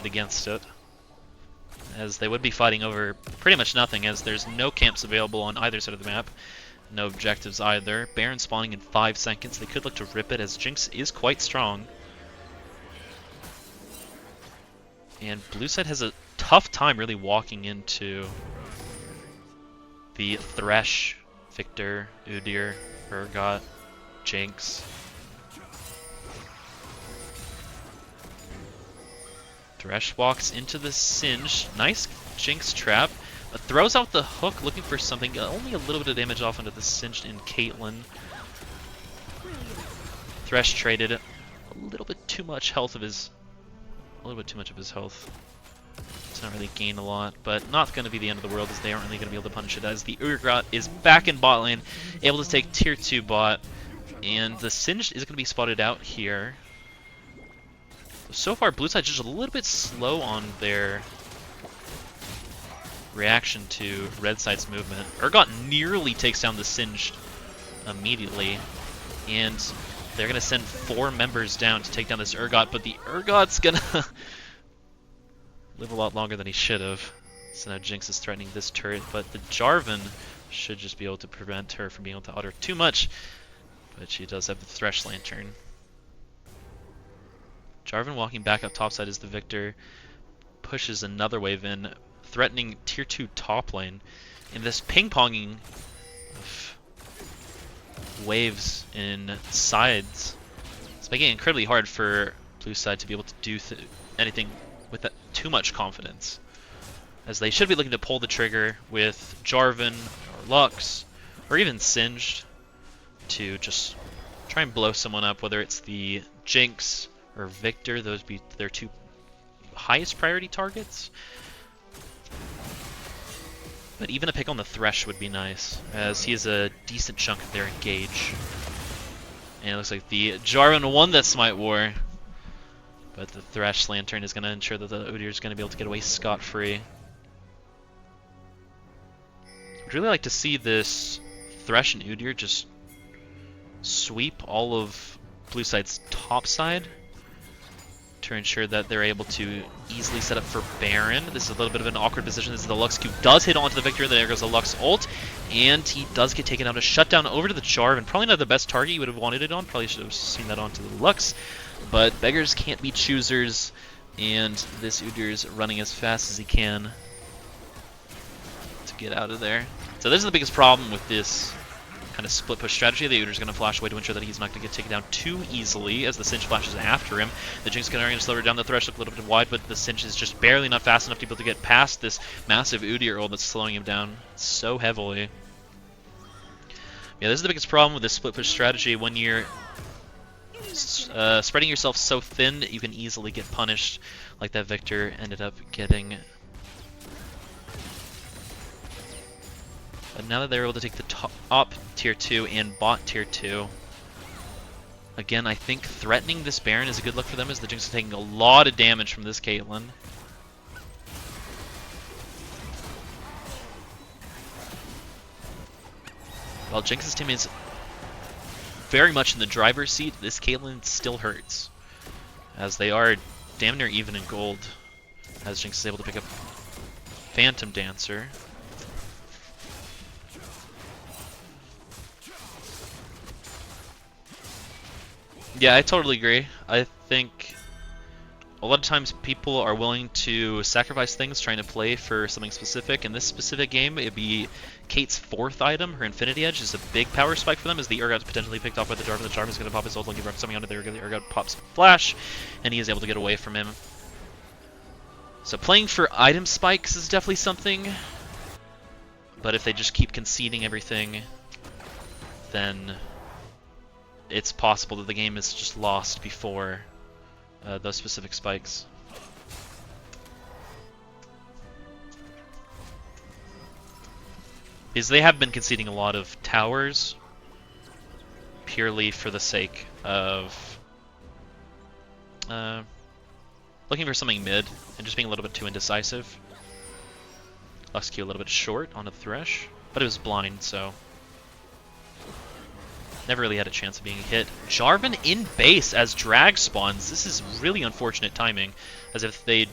decided against it, as they would be fighting over pretty much nothing, as there's no camps available on either side of the map, no objectives either. Baron spawning in 5 seconds. They could look to rip it, as Jinx is quite strong. And blue side has a tough time really walking into the Thresh, Viktor, Udyr, Urgot, Jinx. Thresh walks into the Singe. Nice Jinx trap. Throws out the hook, looking for something. Only a little bit of damage off into the Singed and Caitlyn. Thresh traded a little bit too much health of his... health. It's not really gained a lot, but not going to be the end of the world, as they aren't really going to be able to punish it, as the Urgot is back in bot lane, able to take tier 2 bot, and the Singed is going to be spotted out here. So far, blue side's just a little bit slow on their reaction to red side's movement. Urgot nearly takes down the Singed immediately, and they're going to send 4 members down to take down this Urgot, but the Urgot's going to live a lot longer than he should have. So now Jinx is threatening this turret, but the Jarvan should just be able to prevent her from being able to utter too much, but she does have the Thresh Lantern. Jarvan walking back up topside as the Viktor pushes another wave in, threatening tier 2 top lane. And this ping-ponging of waves in sides, it's making it incredibly hard for blue side to be able to do anything with too much confidence, as they should be looking to pull the trigger with Jarvan or Lux or even Singed to just try and blow someone up, whether it's the Jinx or Viktor. Those be their 2 highest priority targets. But even a pick on the Thresh would be nice, as he has a decent chunk of their engage. And it looks like the Jarvan won that Smite War, but the Thresh Lantern is going to ensure that the Udyr is going to be able to get away scot-free. I'd really like to see this Thresh and Udyr just sweep all of blue side's top side to ensure that they're able to easily set up for Baron. This is a little bit of an awkward position. This is the Lux Q does hit onto the Viktor. There goes the Lux ult, and he does get taken out. A shutdown over to the Jarvan. Probably not the best target you would have wanted it on. Probably should have seen that onto the Lux, but beggars can't be choosers, and this Udyr's running as fast as he can to get out of there. So this is the biggest problem with this kind of split push strategy. The Udyr's going to flash away to ensure that he's not going to get taken down too easily, as the Singe flashes after him. The Jinx is going to slow her down the Thresh a little bit wide, but the Singe is just barely not fast enough to be able to get past this massive Udyr ult that's slowing him down so heavily. Yeah, this is the biggest problem with this split push strategy. When you're spreading yourself so thin, you can easily get punished, like that Viktor ended up getting. But now that they're able to take the top tier 2 and bot tier 2, again, I think threatening this Baron is a good look for them, as the Jinx is taking a lot of damage from this Caitlyn. While Jinx's team is very much in the driver's seat, this Caitlyn still hurts, as they are damn near even in gold, as Jinx is able to pick up Phantom Dancer. Yeah, I totally agree. I think a lot of times people are willing to sacrifice things trying to play for something specific. In this specific game, it'd be Kate's 4th item, her Infinity Edge, is a big power spike for them, as the Urgot's potentially picked off by the Jarvan. The Jarvan's going to pop his ult, looking for something onto the Urgot. The Urgot pops Flash, and he is able to get away from him. So playing for item spikes is definitely something, but if they just keep conceding everything, then it's possible that the game is just lost before those specific spikes. Because they have been conceding a lot of towers purely for the sake of looking for something mid and just being a little bit too indecisive. Lux Q a little bit short on the Thresh, but it was blind, so never really had a chance of being hit. Jarvan in base as drag spawns. This is really unfortunate timing, as if they do